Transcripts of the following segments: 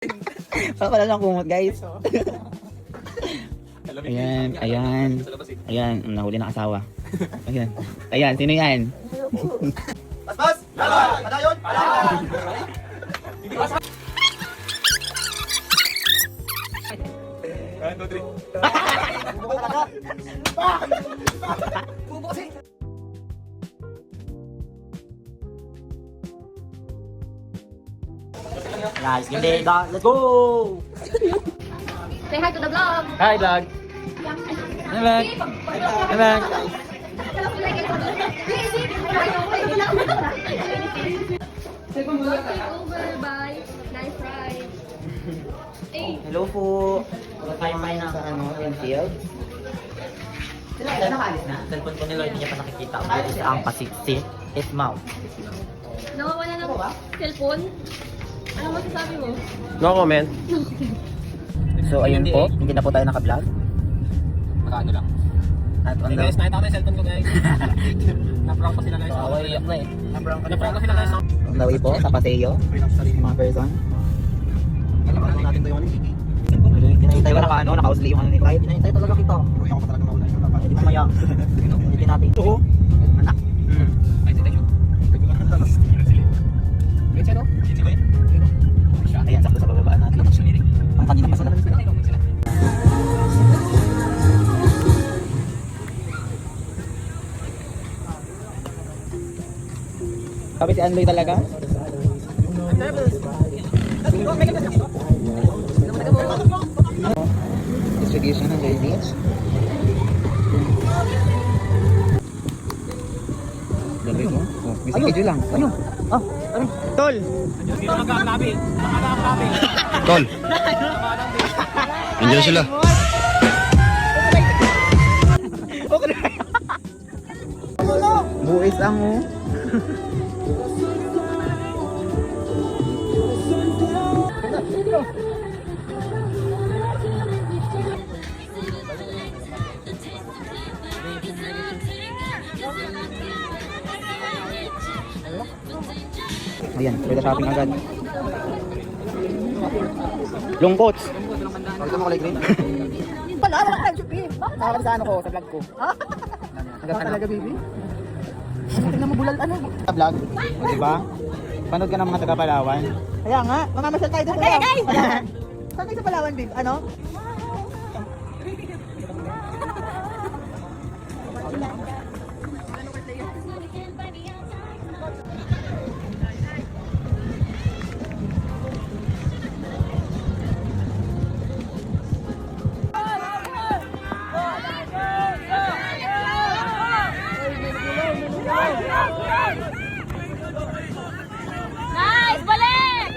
Wala lang kumot, guys. Ayan, ayan. Ayan, nahuli na asawa. Ayan. Ayan, sino yan? Basbas! Laban! Padayon! Padayon! 1, 2, 3. Bubo talaga! Bubo kasi! Guys, hindi. Let's go! Say hi to the vlog. Hi, vlog. Hi, vlog. Hi, vlog. Over by Nice Ride. Hello po. Fine na sa Enfield. Sila nakaalis na. Cellphone ko ni Lloyd, hindi niya pa nakikita. Ang pasiksik is mouth. Nawawala ng cellphone? Ano masasabi mo? No comment. So ayun po, hindi na po tayo naka-vlog. Makaano lang. At on Hey the... guys, nakita ko na yung cellphone ko guys. Na-prank ko sila guys. Iyak na eh. Na-prank ko sila guys. On the way po, sa Paseo. Mga person. Alam natin to yun. Hinahintay ko naka-usli yung ano ni Clyde. Hinahintay talaga kita. Pero ako pa talaga mauna. Hindi mamaya. Hindi natin. Oo. Anak. Ay, sila yun. Wait, sino? Sino ba yun? Ayan, sakto sa bababaan natin. Ang kanina pa sila. Sabi si Anloy talaga? Distribution ng ladies. Gabi mo? Oh, may schedule lang. Ano? Ah, ano? Tol! Tol. Andiyan sila. Buwis ang oh. Ayan, pwede shopping agad. Lungkots. Pakita mo kulay green. Wala tayo shopping. Nakakabit sa ano ko, sa vlog ko. Talaga baby? Tingnan mo bulal ano? Sa vlog, di ba? Panood ka ng mga taga Palawan. Kaya nga, mamamasyal tayo doon sa Palawan. Saan kayo sa Palawan, babe? Ano? Nice! Balik!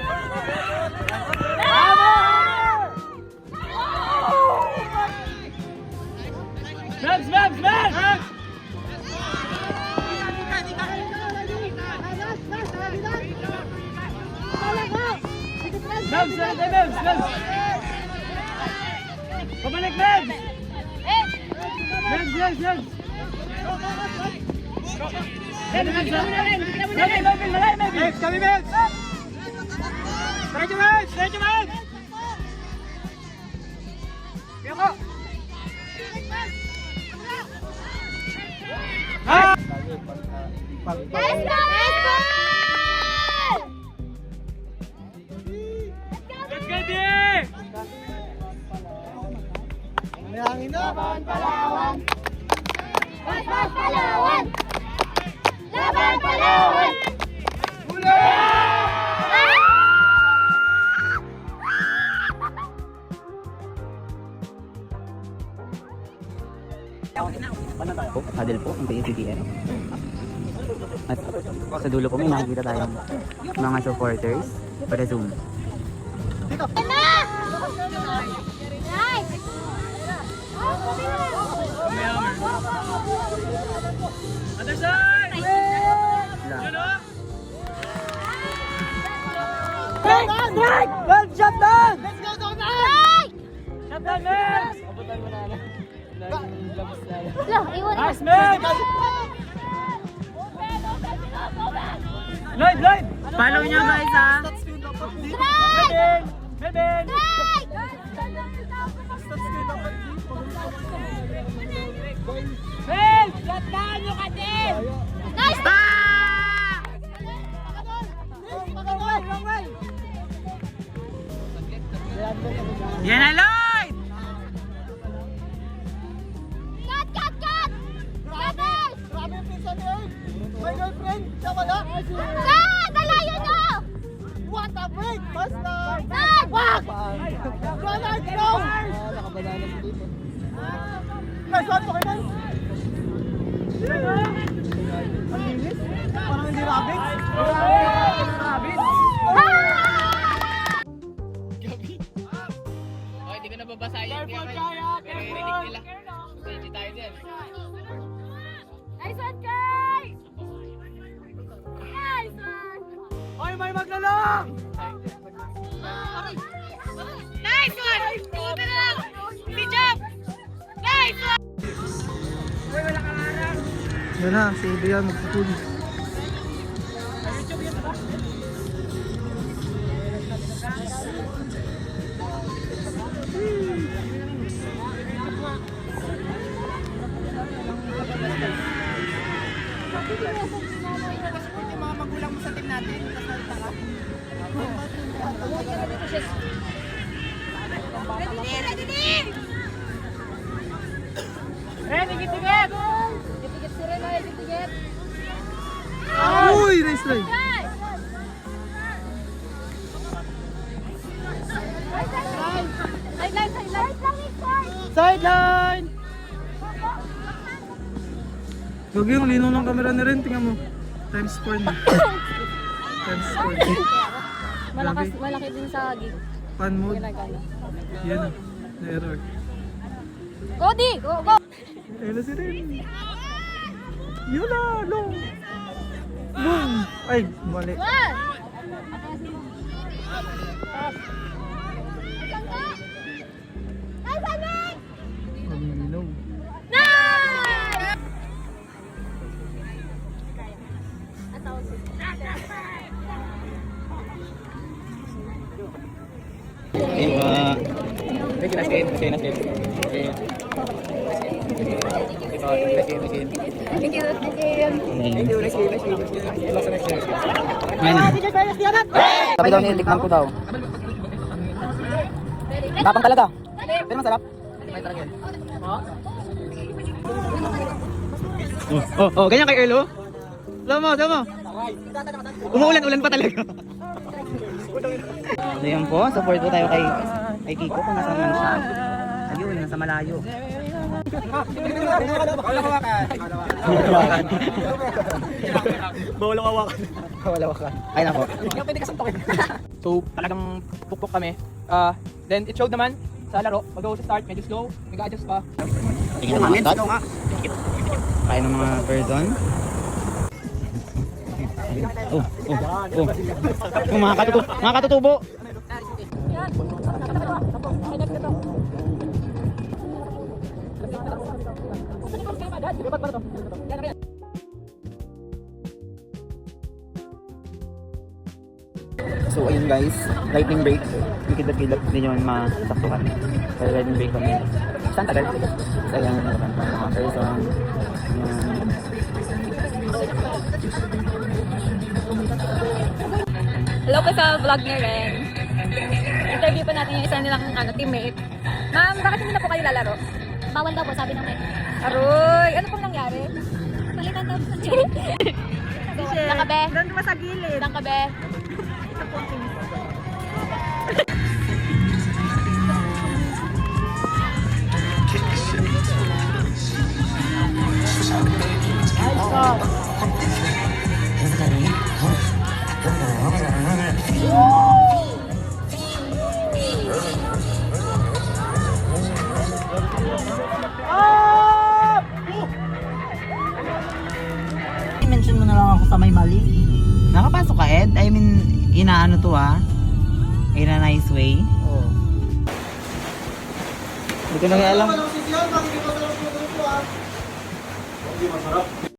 Pabalik, Mebs! Eh! Mebs! Mebs! Mebs, kami Mebs! Diretso Mebs! Diretso Mebs! Kaya ko! Ah! Let's go! Let's go, D! Laban Palawan! Laban Palawan! Laban Palawan! Po, paddle po, ang PCTN. At sa dulo po may nakikita tayong mga supporters para Zoom. Nice! Other side! Yun o! Well, shut down! Let's go, Donna! Shut down, Mebs! Abutan mo na na. Lah, iwan Nice, Mebs! Lloyd! Follow nyo guys ha! Strike! Bebe! Yan na, Lloyd! Cut! Cut! Cut! Cutters! Grabe yung pinsan niya eh. My girlfriend, siya wala. Cut! Alayo nyo! What a break! Basta! Cut! Wag! Ronald, go! Nakabanana mo dito. Nice one, Pokemon! Ang linis. Parang hindi rabbit. Rabbit. Oh, hindi ko na babasahin yung kaya. Naririnig nila. Hindi tayo dyan. Nice one, Kai! Nice one! Oy, may maglalong! Nice one! Buti na lang! Si Job! Nice one! Yan na, si Adrian magpupuli. Ready, ready! Uy, nice try. Sideline! Gagi yung lino ng camera na rin, tingnan mo. Times 4 na. Times 4. Malaki din sa gig. Fan mode. Yan na. Na-error. Go, Di! Go, go! Ayun na si Ren. Yun na, long. Boom! Ay, mali. One! Nice one, Nick! Ang linaw. Nice! Sabi daw niya, tikman ko daw. Tapang talaga. Pero masarap. Ganyan kay Erlo. Sama mo. Umuulan pa talaga. So yan po, support po tayo kay Kiko kung nasa man siya. Ayun, nasa malayo. Bawal awakan. Ay nako. So, talagang pukpok kami. Then, it showed naman sa laro. Pag-go sa start, medyo slow. Nag-adjust pa. Tingnan ng mga stats. Kaya ng mga person. Mga katutubo. So ayun guys, lightning break. Yung kidlat-kidlat hindi nyo masaktukan. Kaya lightning break kami. Saan tagal? So ayan, mga person. Ayan. Hello po sa vlog ni Ren. Interview pa natin yung isa nilang teammate. Ma'am, bakit hindi na po kayo lalaro? Bawal daw po, sabi ng Mike. Aroy, ano pong nangyari? Palitan daw po siya. Nakabe. Doon mo sa gilid. Nakabe. I-mention mo na lang ako sa may mali. Nakapasok ka, Ed? I mean, inaano to in a nice way. Oo. Hindi ko na nga alam.